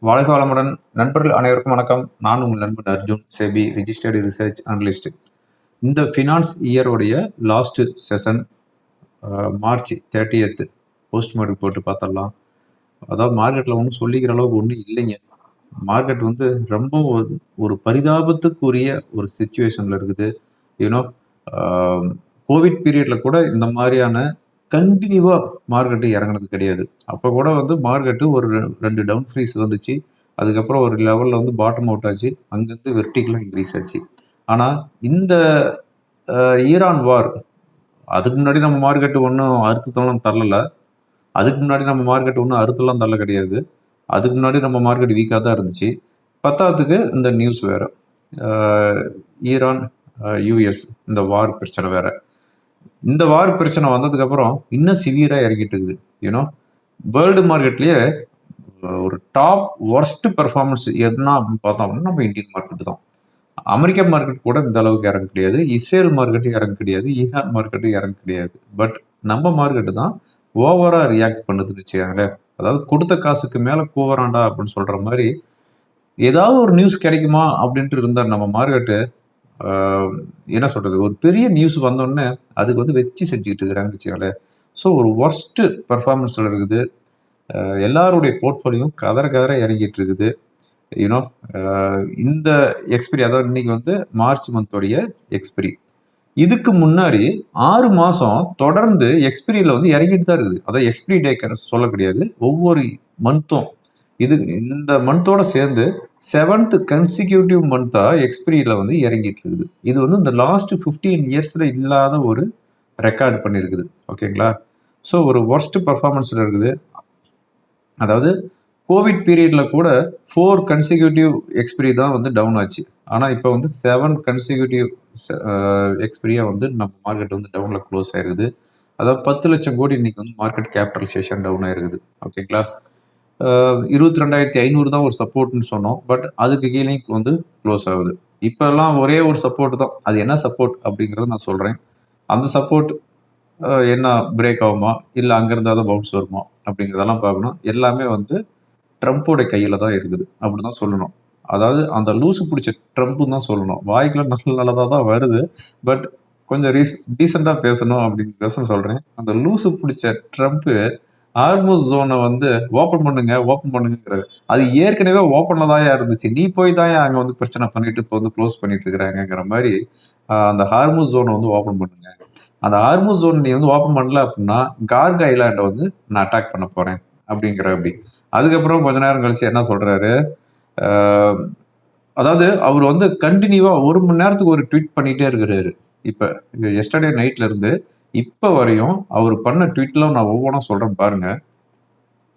வாழ்க வளமுடன். நண்பர்கள் அனைவருக்கும் வணக்கம். நான் உங்கள் நண்பன் Arjun, SEBI registered research analyst. இந்த ஃபினான்ஸ் இயருடைய last session March 30th postmortem போட்டு பார்த்துடலாம். அதாவது மார்க்கெட்டில் ஒன்றும் சொல்லிக்கிற அளவுக்கு ஒன்றும் இல்லைங்க. மார்க்கெட் வந்து ரொம்ப ஒரு பரிதாபத்துக்குரிய ஒரு சுச்சுவேஷனில் இருக்குது. யூனோ கோவிட் பீரியடில் கூட இந்த மாதிரியான கண்டினியூவாக மார்க்கெட்டு இறங்குனது கிடையாது. அப்போ கூட வந்து மார்க்கெட்டு ஒரு 2 டவுன் ஃப்ரீஸ் வந்துச்சு. அதுக்கப்புறம் ஒரு லெவலில் வந்து பாட்டம் அவுட் ஆச்சு. அங்கேருந்து வெர்டிகலாக இன்க்ரீஸ் ஆச்சு. ஆனால் இந்த ஈரான் வார் அதுக்கு முன்னாடி நம்ம மார்க்கெட்டு ஒன்றும் அறுத்துத்தெல்லாம் தள்ளலை. அதுக்கு முன்னாடி நம்ம மார்க்கெட் ஒன்றும் அறுத்தெல்லாம் தள்ள கிடையாது. அதுக்கு முன்னாடி நம்ம மார்க்கெட் வீக்காக தான் இருந்துச்சு. பத்தாவதுக்கு இந்த நியூஸ் வேறு, ஈரான் யூஎஸ் இந்த வார் பிரச்சனை வேறு. இந்த வார் பிரச்சனை வந்ததுக்கப்புறம் இன்னும் சிவியராக இறங்கிட்டு இருக்குது. யூனோ வேர்ல்டு மார்க்கெட்லேயே ஒரு டாப் ஒர்ஸ்ட் பெர்ஃபார்மன்ஸ் எதுனா அப்படின்னு பார்த்தோம் அப்படின்னா நம்ம இந்தியன் மார்க்கெட்டு தான். அமெரிக்கா மார்க்கெட் கூட இந்த அளவுக்கு இறங்க கிடையாது. இஸ்ரேல் மார்க்கெட்டு இறங்க கிடையாது. ஈரான் மார்க்கெட்டு இறங்க கிடையாது. பட் நம்ம மார்க்கெட்டு தான் ஓவராக ரியாக்ட் பண்ணுதுன்னு வச்சுக்காங்களேன். அதாவது கொடுத்த காசுக்கு மேலே கூவராண்டா அப்படின்னு சொல்கிற மாதிரி ஏதாவது ஒரு நியூஸ் கிடைக்குமா அப்படின்ட்டு இருந்தால் நம்ம மார்க்கெட்டு என்ன சொல்கிறது, ஒரு பெரிய நியூஸ் வந்தோடனே அதுக்கு வந்து வச்சு செஞ்சுக்கிட்டு இருக்கிறாங்கன்னு வச்சுக்காங்களேன். ஸோ ஒரு ஒர்ஸ்ட்டு பெர்ஃபார்மன்ஸில் இருக்குது. எல்லாருடைய போர்ட்ஃபோலியும் கதற இறங்கிட்டு இருக்குது. யூனோ இந்த எக்ஸ்பிரி, அதாவது இன்னைக்கு வந்து மார்ச் மந்தோடைய எக்ஸ்பிரி. இதுக்கு முன்னாடி 6 மாதம் தொடர்ந்து எக்ஸ்பிரியில் வந்து இறங்கிட்டு தான் இருக்குது. அதாவது எக்ஸ்பிரி டே சொல்ல கிடையாது, ஒவ்வொரு மந்த்தும். இது இந்த மந்தோட சேர்ந்து 7th கன்சிக்யூட்டிவ் மந்த்தாக எக்ஸ்பிரியில் வந்து இறங்கிட்டு இருக்குது. இது வந்து இந்த லாஸ்ட் 15 இயர்ஸில் இல்லாத ஒரு ரெக்கார்ட் பண்ணியிருக்குது. ஓகேங்களா? ஸோ ஒரு ஒர்ஸ்ட் பர்ஃபார்மன்ஸில் இருக்குது. அதாவது கோவிட் பீரியடில் கூட 4 கன்சிக்யூட்டிவ் எக்ஸ்பிரி தான் வந்து டவுன் ஆச்சு. ஆனால் இப்போ வந்து 7 கன்சிக்யூட்டிவ் எக்ஸ்பிரியாக வந்து நம்ம மார்க்கெட் வந்து டவுனில் க்ளோஸ் ஆயிருக்குது. அதாவது 10 லட்சம் கோடி இன்னைக்கு வந்து மார்க்கெட் கேபிட்டலைசேஷன் டவுன் ஆயிருக்குது. ஓகேங்களா? 22,500 தான் ஒரு சப்போர்ட்னு சொன்னோம். பட் அதுக்கு கீழே வந்து க்ளோஸ் ஆகுது. இப்போல்லாம் ஒரே ஒரு சப்போர்ட் தான். அது என்ன சப்போர்ட் அப்படிங்கிறத நான் சொல்கிறேன். அந்த சப்போர்ட் என்ன பிரேக் ஆகுமா, இல்லை அங்கேருந்து தான் பவுன்ஸ் வருமா அப்படிங்கிறதெல்லாம் பார்க்கணும். எல்லாமே வந்து ட்ரம்ப்போட கையில் தான் இருக்குது அப்படி தான் சொல்லணும். அதாவது அந்த லூசு பிடிச்ச ட்ரம்ப்னு தான் சொல்லணும். வாய்க்குள்ள நல்லதாக தான் வருது. பட் கொஞ்சம் டீசெண்டாக பேசணும் அப்படின்னு சொல்கிறேன். அந்த லூசு பிடிச்ச ட்ரம்ப்பு ஹார்முஸ் ஜோனை வந்து ஓப்பன் பண்ணுங்கிறாரு. அது ஏற்கனவே ஓப்பனில் தான் இருந்துச்சு. நீ போய் தான் அங்கே வந்து பிரச்சனை பண்ணிட்டு இப்போ வந்து க்ளோஸ் பண்ணிட்டு இருக்கிறாங்கிற மாதிரி அந்த ஹார்முஸ் ஜோனை வந்து ஓப்பன் பண்ணுங்க. அந்த ஹார்முஸ் ஜோன் நீ வந்து ஓப்பன் பண்ணல அப்படின்னா கார்க் ஐலாண்டை வந்து நான் அட்டாக் பண்ண போறேன் அப்படிங்கிற அப்படி. அதுக்கப்புறம் கொஞ்ச நேரம் கழிச்சு என்ன சொல்றாரு, அதாவது அவர் வந்து கண்டினியூவா 1 மணி நேரத்துக்கு ஒரு ட்வீட் பண்ணிட்டே இருக்கிறாரு. இப்போ எஸ்டர்டே நைட்ல இருந்து இப்போ வரையும் அவர் பண்ண ட்வீட்லாம் நான் ஒவ்வொன்றா சொல்றேன் பாருங்க.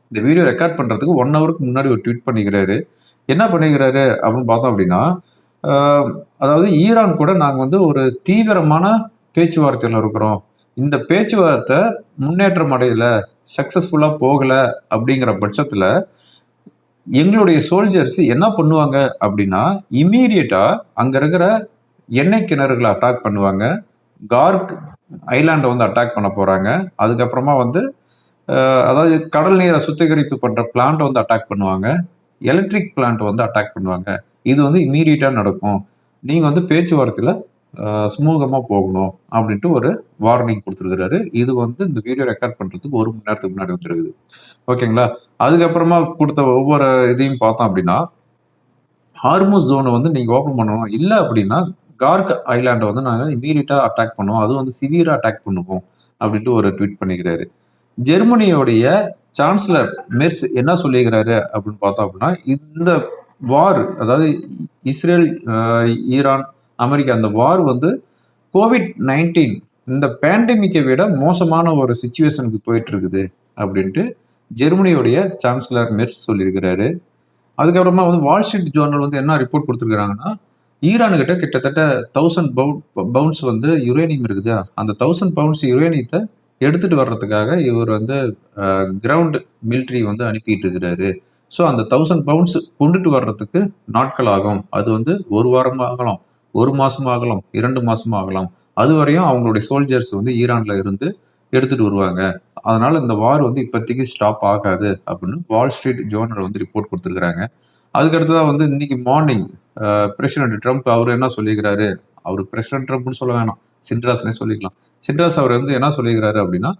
இந்த வீடியோ ரெக்கார்ட் பண்றதுக்கு 1 ஹவருக்கு முன்னாடி ஒரு ட்வீட் பண்ணிக்கிறாரு. என்ன பண்ணிக்கிறாரு அப்படின்னு பார்த்தோம் அப்படின்னா, அதாவது ஈரான் கூட நாங்கள் வந்து ஒரு தீவிரமான பேச்சுவார்த்தையில் இருக்கிறோம். இந்த பேச்சுவார்த்தை முன்னேற்றம் அடையல, சக்சஸ்ஃபுல்லா போகல அப்படிங்கிற பட்சத்துல எங்களுடைய சோல்ஜர்ஸ் என்ன பண்ணுவாங்க அப்படின்னா, இமீடியட்டா அங்க இருக்கிற எண்ணெய் கிணறுகளை அட்டாக் பண்ணுவாங்க. கார்க் ஐலாண்டை வந்து அட்டாக் பண்ண போறாங்க. அதுக்கப்புறமா வந்து அதாவது கடல் நீரை சுத்திகரிப்பு பண்ற பிளான்ட் வந்து அட்டாக் பண்ணுவாங்க. எலக்ட்ரிக் பிளான்ட் வந்து அட்டாக் பண்ணுவாங்க. இது வந்து இமீடியட்டா நடக்கும். நீங்க வந்து பேச்சுவார்த்தையில சுமூகமா போகணும் அப்படின்ட்டு ஒரு வார்னிங் கொடுத்துருக்கிறாரு. இது வந்து இந்த வீடியோ ரெக்கார்ட் பண்றதுக்கு 1 மணி நேரத்துக்கு முன்னாடி வந்துருக்குது. ஓகேங்களா? அதுக்கப்புறமா கொடுத்த ஒவ்வொரு இதையும் பார்த்தோம் அப்படின்னா, ஹார்முஸ் ஜோனை வந்து நீங்க ஓப்பன் பண்ணணும். இல்லை அப்படின்னா கார்க் ஐலாண்டை வந்து நாங்கள் இமீடியட்டா அட்டாக் பண்ணுவோம். அது வந்து சிவியரா அட்டாக் பண்ணுவோம் அப்படின்ட்டு ஒரு ட்வீட் பண்ணிக்கிறாரு. ஜெர்மனியோடைய சான்சலர் மெர்ஸ் என்ன சொல்லிக்கிறாரு அப்படின்னு பார்த்தோம் அப்படின்னா, இந்த வார், அதாவது இஸ்ரேல், ஈரான், அமெரிக்கா அந்த வார் வந்து COVID-19 இந்த பேண்டமிக்கை விட மோசமான ஒரு சிச்சுவேஷனுக்கு போயிட்டு இருக்குது அப்படின்ட்டு ஜெர்மனியோடைய சான்சலர் மெர்ஸ் சொல்லியிருக்கிறாரு. அதுக்கப்புறமா வந்து வால் ஸ்ட்ரீட் ஜோர்னல் வந்து என்ன ரிப்போர்ட் கொடுத்துருக்காங்கன்னா, ஈரானுக்கிட்ட கிட்டத்தட்ட 1000 பவுண்ட்ஸ் வந்து யுரேனியம் இருக்குது. அந்த 1000 பவுண்ட்ஸ் யுரேனியத்தை எடுத்துட்டு வர்றதுக்காக இவர் வந்து கிரவுண்ட் மிலிட்ரி வந்து அனுப்பிட்டு இருக்கிறாரு. ஸோ அந்த 1000 பவுண்ட்ஸ் கொண்டுட்டு வர்றதுக்கு நாட்கள் ஆகும். அது வந்து 1 வாரம் ஆகலாம், 1 மாசம் ஆகலாம், 2 மாசம் ஆகலாம். அது வரையும் அவங்களுடைய சோல்ஜர்ஸ் வந்து ஈரான்ல இருந்து எடுத்துட்டு வருவாங்க அதனால இந்த வார் வந்து இப்போதைக்கு ஸ்டாப் ஆகாது அப்படின்னு வால் ஸ்ட்ரீட் ஜோர்னல் வந்து ரிப்போர்ட் கொடுத்துருக்காங்க. அதுக்கடுத்ததான் வந்து இன்னைக்கு மார்னிங் பிரசிடென்ட் ட்ரம்ப் அவர் என்ன சொல்லியிருக்கிறாரு, அவர் பிரசிடென்ட் ட்ரம்ப்னு சொல்ல வேணாம், சின்ராஸ்னே சொல்லிக்கலாம். சின்ராஸ் அவர் வந்து என்ன சொல்லியிருக்கிறாரு அப்படின்னா,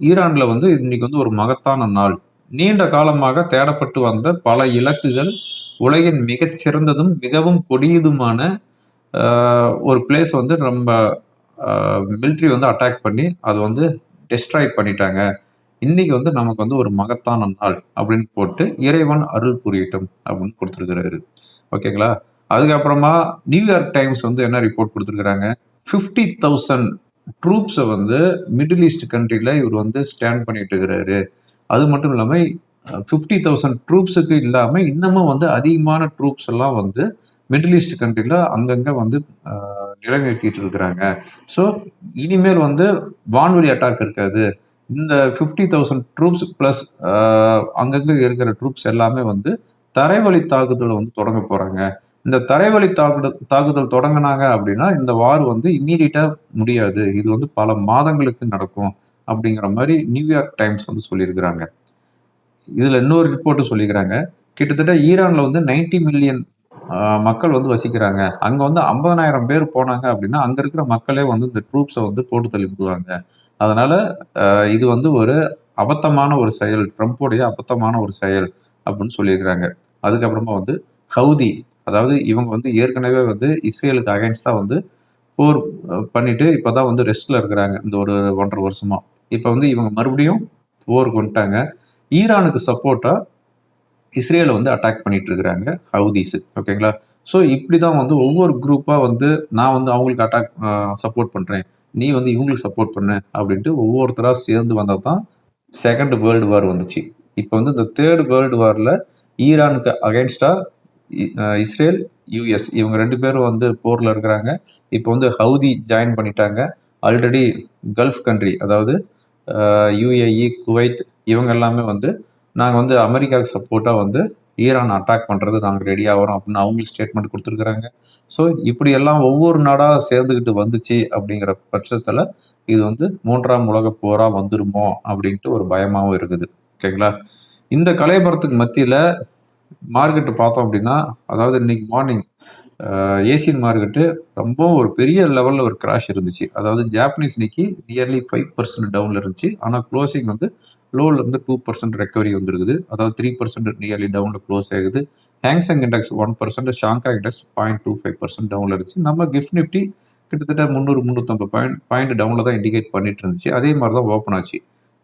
ஈரான்ல வந்து இன்னைக்கு வந்து ஒரு மகத்தான நாள். நீண்ட காலமாக தேடப்பட்டு வந்த பல இலக்குகள், உலகின் மிகச்சிறந்ததும் மிகவும் கொடியதுமான ஒரு பிளேஸ் வந்து நம்ம மிலிட்ரி வந்து அட்டாக் பண்ணி அதை வந்து டெஸ்ட்ராய் பண்ணிட்டாங்க. இன்னைக்கு வந்து நமக்கு வந்து ஒரு மகத்தான நாள் அப்படின்னு போட்டு இறைவன் அருள் புரியட்டும் அப்படின்னு கொடுத்துருக்கிறாரு. ஓகேங்களா? அதுக்கப்புறமா நியூயார்க் டைம்ஸ் வந்து என்ன ரிப்போர்ட் கொடுத்துருக்காங்க, 50,000 ட்ரூப்ஸை வந்து மிடில் ஈஸ்ட் கண்ட்ரில இவர் வந்து ஸ்டாண்ட் பண்ணிட்டு இருக்கிறாரு. அது மட்டும் இல்லாம 50,000 ட்ரூப்ஸுக்கு இல்லாம இன்னமும் வந்து அதிகமான ட்ரூப்ஸ் எல்லாம் வந்து மிடில் ஈஸ்ட் கண்ட்ரில அங்கங்க வந்து நிலைநிறுத்திட்டு இருக்கிறாங்க. ஸோ இனிமேல் வந்து வான்வெளி அட்டாக் இருக்காது. இந்த 50,000 ட்ரூப்ஸ் பிளஸ் அங்கங்க இருக்கிற ட்ரூப்ஸ் எல்லாமே வந்து தரைவழி தாக்குதலை வந்து தொடங்க போறாங்க. இந்த தரைவழி தாக்குதல் தொடங்கினாங்க அப்படின்னா இந்த வார் வந்து இம்மீடியட்டா முடியாது. இது வந்து பல மாதங்களுக்கு நடக்கும் அப்படிங்கிற மாதிரி நியூயார்க் டைம்ஸ் வந்து சொல்லியிருக்கிறாங்க. இதுல இன்னொரு ரிப்போர்ட் சொல்லிக்கிறாங்க, கிட்டத்தட்ட ஈரான்ல வந்து 90 மில்லியன் மக்கள் வந்து வசிக்கிறாங்க. அங்க வந்து 50,000 பேர் போனாங்க அப்படின்னா அங்க இருக்கிற மக்களே வந்து இந்த ட்ரூப்ஸை வந்து போட்டு தள்ளிவிடுவாங்க. அதனால இது வந்து ஒரு அபத்தமான ஒரு செயல், ட்ரம்ப்புடைய அபத்தமான ஒரு செயல் அப்படின்னு சொல்லியிருக்கிறாங்க. அதுக்கப்புறமா வந்து ஹவுதி, அதாவது இவங்க வந்து ஏற்கனவே வந்து இஸ்ரேலுக்கு அகைன்ஸ்டா வந்து போர் பண்ணிட்டு இப்பதான் வந்து ரெஸ்ட்ல இருக்கிறாங்க இந்த ஒரு 1.5 வருஷமா. இப்ப வந்து இவங்க மறுபடியும் போருக்கு வந்துட்டாங்க. ஈரானுக்கு சப்போர்ட்டா இஸ்ரேலை வந்து அட்டாக் பண்ணிட்டு இருக்கிறாங்க ஹவுதிஸ். ஓகேங்களா? ஸோ இப்படிதான் வந்து ஒவ்வொரு குரூப்பா வந்து நான் வந்து அவங்களுக்கு அட்டாக் சப்போர்ட் பண்றேன், நீ வந்து இவங்களுக்கு சப்போர்ட் பண்ணு அப்படின்ட்டு ஒவ்வொருத்தரா சேர்ந்து வந்தால் தான் செகண்ட் வேர்ல்டு வார் வந்துச்சு. இப்போ வந்து இந்த தேர்ட் வேர்ல்டு வார்ல ஈரானுக்கு அகைன்ஸ்டா இஸ்ரேல், யூஎஸ் இவங்க 2 பேரும் வந்து போர்ல இருக்கிறாங்க. இப்போ வந்து ஹவுதி ஜாயின் பண்ணிட்டாங்க. ஆல்ரெடி கல்ஃப் கண்ட்ரி, அதாவது யுஏஇ, குவைத் இவங்க எல்லாமே வந்து நாங்கள் வந்து அமெரிக்காவுக்கு சப்போர்ட்டாக வந்து ஈரான் அட்டாக் பண்ணுறது நாங்கள் ரெடி ஆகிறோம் அப்படின்னு அவங்களுக்கு ஸ்டேட்மெண்ட் கொடுத்துருக்குறாங்க. ஸோ இப்படி எல்லாம் ஒவ்வொரு நாடாக சேர்ந்துக்கிட்டு வந்துச்சு அப்படிங்கிற பட்சத்தில் இது வந்து 3ஆம் உலக போராக வந்துருமோ அப்படின்ட்டு ஒரு பயமாகவும் இருக்குது. ஓகேங்களா? இந்த கலைபரத்துக்கு மத்தியில் மார்க்கெட்டு பார்த்தோம் அப்படின்னா, அதாவது இன்னைக்கு மார்னிங் ஏசியன் மார்க்கெட்டு ரொம்ப ஒரு பெரிய லெவலில் ஒரு கிராஷ் இருந்துச்சு. அதாவது ஜாப்பனீஸ் நிக்கி நியர்லி 5% டவுனில் இருந்துச்சு. ஆனால் க்ளோசிங் வந்து லோவில் இருந்து 2% ரெக்கவரி வந்துருக்குது. அதாவது 3% நியர்லி டவுனில் க்ளோஸ் ஆகுது. ஹேங்சங் இண்டெக்ஸ் 1%, ஷாங்காய் இண்டெக்ஸ் 0.25% டவுனில் இருந்துச்சு. நம்ம கிஃப்ட் நிஃப்டி கிட்டத்தட்ட 300-350 பாயிண்ட் டவுனில் தான் இண்டிகேட் பண்ணிட்டு இருந்துச்சு. அதே மாதிரி தான் ஓப்பன் ஆச்சு.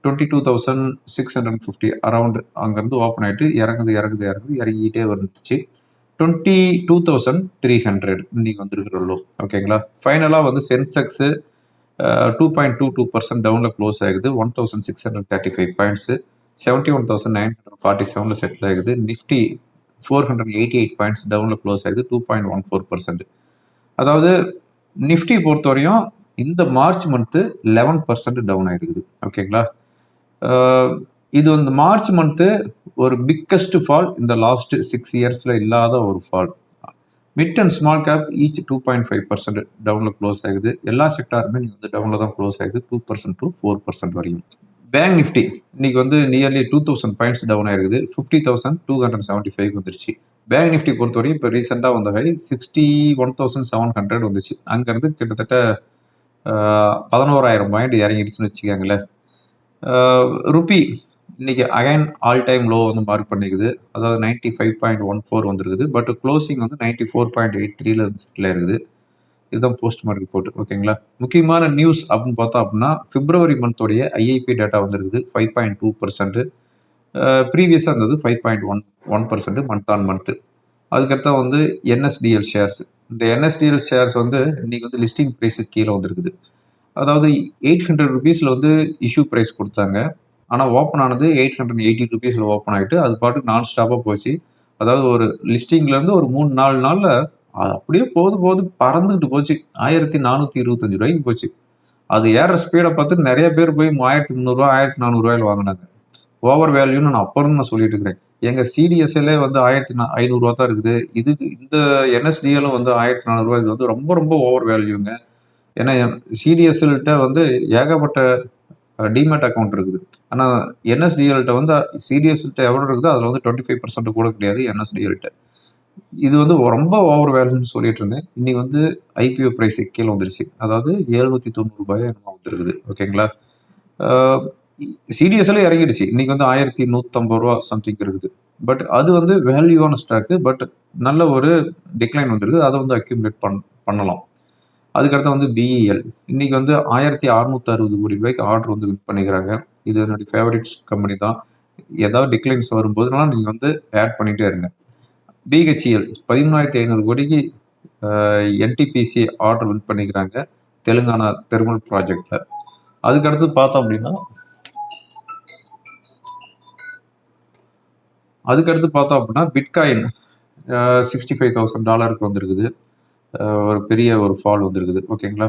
22,650 அரௌண்ட் அங்கேருந்து ஓப்பன் ஆகிட்டு இறங்கிட்டே வந்துச்சு. 22,300 இன்னைக்கு வந்திருக்கிற லோ. ஓகேங்களா? ஃபைனலாக வந்து சென்செக்ஸு 2.22% டவுனில் க்ளோஸ் ஆகுது. 1,635 பாயிண்ட்ஸு 71,947 செட்டில் ஆகுது. நிஃப்டி 488 பாயிண்ட்ஸ் டவுனில் க்ளோஸ் ஆகுது. 2.14%. அதாவது நிஃப்டி பொறுத்தவரையும் இந்த மார்ச் மந்த்து 11% டவுன் ஆயிருக்குது. ஓகேங்களா? இது வந்து மார்ச் மந்த்து ஒரு பிக்கஸ்ட் ஃபால் இந்த லாஸ்ட் 6 இயர்ஸில் இல்லாத ஒரு fall. Mid and small cap each 2.5% டவுனில் க்ளோஸ் ஆகுது. எல்லா செக்டாருமே நீங்கள் வந்து டவுனில் தான் க்ளோஸ் ஆகுது. 2% to 4% வரையும். பேங்க் நிஃப்டி இன்னைக்கு வந்து நியர்லி 2,000 பாயிண்ட்ஸ் டவுன் ஆயிருக்குது. 50,275 வந்துருச்சு. பேங்க் நிஃப்டி பொறுத்தவரையும் இப்போ ரீசெண்டாக வந்த ஹை 61,700 வந்துச்சு. அங்கேருந்து கிட்டத்தட்ட 11,000 பாயிண்ட் இறங்கிடுச்சுன்னு வச்சுக்காங்களேன். ருபி இன்னைக்கு அகைன் ஆல் டைம் லோ வந்து மார்க் பண்ணிக்குது. அதாவது 95.14 வந்துருக்குது. பட் க்ளோசிங் வந்து 94.83 செட்டில் இருக்குது. இதுதான் போஸ்ட் மார்க் ரிப்போர்ட். ஓகேங்களா? முக்கியமான நியூஸ் அப்படின்னு பார்த்தோம் அப்படின்னா பிப்ரவரி மந்தோடைய ஐஐபி டேட்டா வந்துருக்குது 5.2%. ப்ரீவியஸாக இருந்தது 5.1% மந்த் ஆன் மந்த். அதுக்கடுத்தா வந்து என்எஸ்டிஎல் ஷேர்ஸ். இந்த என்எஸ்டிஎல் ஷேர்ஸ் வந்து இன்னைக்கு வந்து லிஸ்டிங் ப்ரைஸுக்கு கீழே வந்துருக்குது. அதாவது 800 ருபீஸில் வந்து இஷ்யூ ப்ரைஸ் கொடுத்தாங்க. ஆனால் ஓப்பன் ஆனது 880 ருபீஸில் ஓப்பன் ஆகிட்டு அது பாட்டுக்கு நான் ஸ்டாப்பாக போச்சு. அதாவது ஒரு லிஸ்டிங்லேருந்து ஒரு 3-4 நாளில் அப்படியே போது பறந்துக்கிட்டு போச்சு. 1,425 ரூபாய்க்கு போச்சு. அது ஏற ஸ்பீடை பார்த்து நிறைய பேர் போய் 1,300 1,400 வாங்கினாங்க. ஓவர் வேல்யூன்னு நான் அப்புறம் நான் சொல்லிட்டு இருக்கிறேன். எங்கள் சிடிஎஸ்எல்லே வந்து 1,500 தான் இருக்குது. இந்த என்எஸ்டிஎலும் வந்து 1,400. இது வந்து ரொம்ப ரொம்ப ஓவர் வேல்யூங்க. ஏன்னா சிடிஎஸ்எல்கிட்ட வந்து ஏகப்பட்ட டிமேட் அக்கௌண்ட் இருக்குது. ஆனால் என்எஸ்டிஎல்கிட்ட வந்து சிடிஎஸ்கிட்ட எவ்வளோ இருக்குதோ அதில் வந்து 25% கூட கிடையாது என்எஸ்டிஎல்கிட்ட. இது வந்து ரொம்ப ஓவர் வேல்யூன்னு சொல்லிட்டு இருந்தேன். இன்னைக்கு வந்து ஐபிஓ ப்ரைஸ் கீழே வந்துருச்சு. அதாவது ரூ. 790 என்னமோ வந்துருக்குது. ஓகேங்களா. சிடிஎஸ்ல இறங்கிடுச்சு. இன்னைக்கு வந்து ரூ. 1150 சம்திங் இருக்குது. பட் அது வந்து வேல்யூவான ஸ்டாக்கு. பட் நல்ல ஒரு டிக்ளைன் வந்துருக்கு. அதை வந்து அக்யூமுலேட் பண்ணலாம். அதுக்கடுத்து வந்து பிஇஎல் இன்னைக்கு வந்து ரூ. 1660 கோடி ஆர்டர் வந்து வின் பண்ணிக்கிறாங்க. இது என்னுடைய ஃபேவரட் கம்பெனி தான். ஏதாவது டிக்ளைன்ஸ் வரும்போதுனால நீங்கள் வந்து ஆட் பண்ணிகிட்டே இருங்க. பிஹெச்இஎல் 13,500 கோடிக்கு என்டிபிசி ஆர்டர் வின் பண்ணிக்கிறாங்க தெலுங்கானா தெர்மல் ப்ராஜெக்டில். அதுக்கடுத்து பார்த்தோம் அப்படின்னா பிட்காயின் $65,000 வந்துருக்குது. ஒரு பெரிய ஒரு ஃபால் வந்துருக்குது. ஓகேங்களா.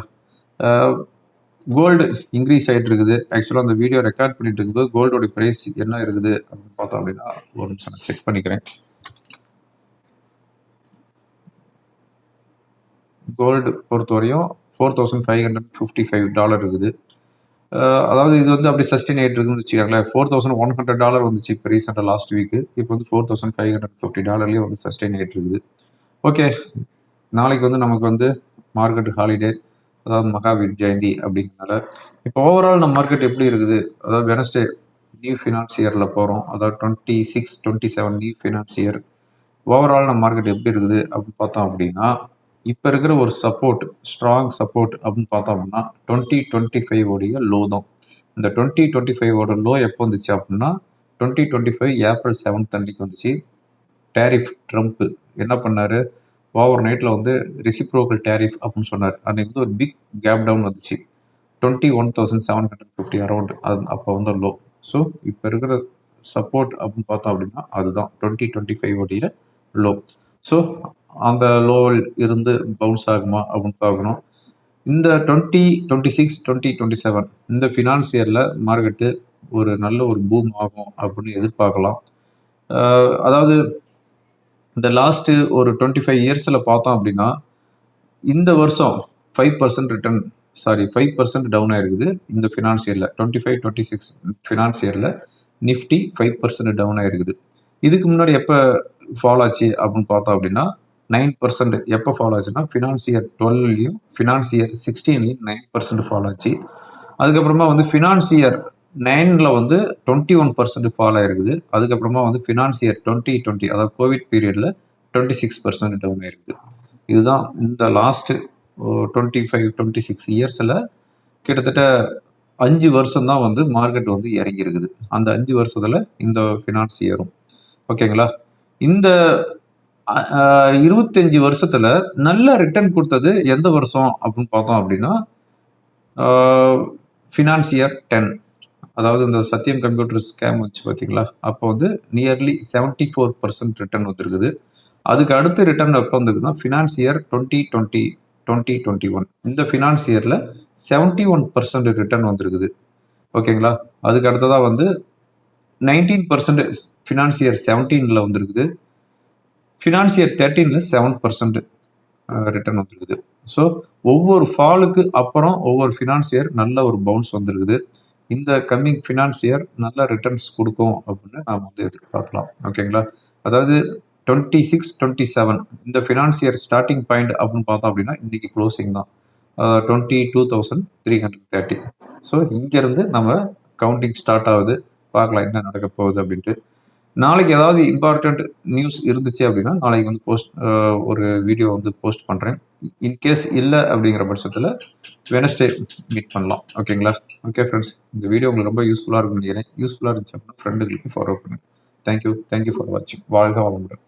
கோல்டு இன்க்ரீஸ் ஆகிட்டு இருக்குது. ஆக்சுவலாக அந்த வீடியோ ரெக்கார்ட் பண்ணிட்டு இருக்குது. கோல்டோட ப்ரைஸ் என்ன இருக்குது அப்படின்னு பார்த்தோம் அப்படின்னா ஒரு நிமிஷம் நான் செக் பண்ணிக்கிறேன். கோல்டு பொறுத்தவரையும் $4,555 இருக்குது. அதாவது இது வந்து அப்படி சஸ்டெயின் ஆகிட்டு இருக்குன்னு வச்சுக்கோங்களேன். $4,100 வந்துச்சு இப்போ ரீசெண்டாக லாஸ்ட் வீக்கு. இப்போ வந்து $4,550 வந்து சஸ்டெயின் ஆகிட்டு இருக்குது. ஓகே, நாளைக்கு வந்து நமக்கு வந்து மார்க்கெட் ஹாலிடே, அதாவது மகாவீர் ஜெயந்தி அப்படிங்கிறனால இப்போ ஓவரால் நம்ம மார்க்கெட் எப்படி இருக்குது, அதாவது வெனஸ்டே நியூ ஃபினான்ஸ் இயரில் போகிறோம். அதாவது 26, 27 நியூ ஃபினான்ஸ் இயர். ஓவரால் நம்ம மார்க்கெட் எப்படி இருக்குது அப்படின்னு பார்த்தோம் அப்படின்னா இப்போ இருக்கிற ஒரு சப்போர்ட், ஸ்ட்ராங் சப்போர்ட் அப்படின்னு பார்த்தோம் அப்படின்னா 2025 உடைய லோ தான். இந்த 2025 லோ எப்போ வந்துச்சு அப்படின்னா 2025 ஏப்ரல் 7 அன்னைக்கு வந்துச்சு. டேரிஃப் ட்ரம்ப் என்ன பண்ணாரு, ஓவர் நைட்டில் வந்து ரெசிப்ரோக்கல் டேரிஃப் அப்படின்னு சொன்னார். அன்னைக்கு வந்து ஒரு பிக் கேப் டவுன் வந்துச்சு. 21,750 அரௌண்ட். அது அப்போ வந்து லோ. ஸோ இப்போ இருக்கிற சப்போர்ட் அப்படின்னு பார்த்தோம் அப்படின்னா அதுதான் 2025 உடைய லோ. ஸோ அந்த லோவில் இருந்து பவுன்ஸ் ஆகுமா அப்படின்னு பார்க்கணும். இந்த 2026, 2027 இந்த ஃபினான்ஸ் இயரில் மார்க்கெட்டு ஒரு நல்ல ஒரு பூம் ஆகும் அப்படின்னு எதிர்பார்க்கலாம். அதாவது இந்த லாஸ்ட்டு ஒரு 25 இயர்ஸில் பார்த்தோம் அப்படின்னா இந்த வருஷம் 5% டவுன் ஆயிருக்குது. இந்த ஃபினான்ஸ் இயரில் 25, 26 ஃபினான்ஸ் இயரில் நிஃப்டி 5% டவுன் ஆயிருக்குது. இதுக்கு முன்னாடி எப்போ ஃபாலோ ஆச்சு அப்படின்னு பார்த்தோம் அப்படின்னா 9% எப்போ ஃபாலோ ஆச்சுன்னா ஃபினான்ஸ் இயர் 12லையும் ஃபினான்ஸ் இயர் 16லையும் 9% ஃபாலோ ஆச்சு. அதுக்கப்புறமா வந்து ஃபினான்ஸ் இயர் 9ல் வந்து 21% ஃபாலோ ஆயிருக்குது. அதுக்கப்புறமா வந்து ஃபினான்ஸ் இயர் 2020 அதாவது கோவிட் பீரியடில் 26% டவுன் ஆயிருக்குது. இதுதான் இந்த லாஸ்ட்டு 25, 26 இயர்ஸில் கிட்டத்தட்ட 5 வருஷம் தான் வந்து மார்க்கெட் வந்து இறங்கி இருக்குது. அந்த 5 வருஷத்தில் இந்த ஃபினான்ஸ் இயரும். ஓகேங்களா. இந்த 25 வருஷத்துல நல்ல ரிட்டர்ன் கொடுத்தது எந்த வருஷம் அப்படின்னு பார்த்தோம் அப்படின்னா ஃபினான்ஸ் இயர் 10, அதாவது இந்த சத்தியம் கம்ப்யூட்டர் ஸ்கேம் வச்சு பார்த்தீங்களா, அப்போ வந்து நியர்லி 74% ரிட்டர்ன் வந்துருக்குது. அதுக்கு அடுத்து ரிட்டர்ன் எப்போ வந்துருக்குன்னா ஃபினான்ஸ் இயர் 2020, 2021 இந்த ஃபினான்ஸ் இயரில் 71% ரிட்டர்ன் வந்துருக்குது. ஓகேங்களா. அதுக்கு அடுத்ததாக வந்து 19% ஃபினான்ஸ் இயர் 17ல் வந்துருக்குது. ஃபினான்ஸ் இயர் 13ல் 7% ரிட்டர்ன் வந்துருக்குது. ஸோ ஒவ்வொரு ஃபாலுக்கு அப்புறம் ஒவ்வொரு ஃபினான்ஸ் இயர் நல்ல ஒரு பவுன்ஸ் வந்துருக்குது. இந்த கம்மிங் ஃபினான்ஸ் இயர் நல்ல ரிட்டர்ன்ஸ் கொடுக்கும் அப்படின்னு நாம் வந்து எதிர்பார்க்கலாம். ஓகேங்களா. அதாவது 26, 27 இந்த ஃபினான்ஸ் இயர் ஸ்டார்டிங் பாயிண்ட் அப்படின்னு பார்த்தோம் அப்படின்னா இன்னைக்கு க்ளோசிங் தான் 22,330. ஸோ இங்கேருந்து நம்ம கவுண்டிங் ஸ்டார்ட் ஆகுது. பார்க்கலாம் என்ன நடக்க போகுது அப்படின்ட்டு. நாளைக்கு ஏதாவது இம்பார்ட்டண்ட் நியூஸ் இருந்துச்சு அப்படின்னா நாளைக்கு வந்து ஒரு வீடியோ வந்து போஸ்ட் பண்ணுறேன். இன்கேஸ் இல்லை அப்படிங்கிற பட்சத்தில் வெனஸ்டே மீட் பண்ணலாம். ஓகேங்களா. ஓகே ஃப்ரெண்ட்ஸ், இந்த வீடியோ உங்களுக்கு ரொம்ப யூஸ்ஃபுல்லாக இருக்கும்னு நினைக்கிறேன். யூஸ்ஃபுல்லாக இருந்துச்சு அப்படின்னா ஃப்ரெண்டுகளுக்கு ஃபார்வர்ட் பண்ணுங்கள். தேங்க்யூ ஃபார் வாட்சிங். வாழ்க வளமுடன்.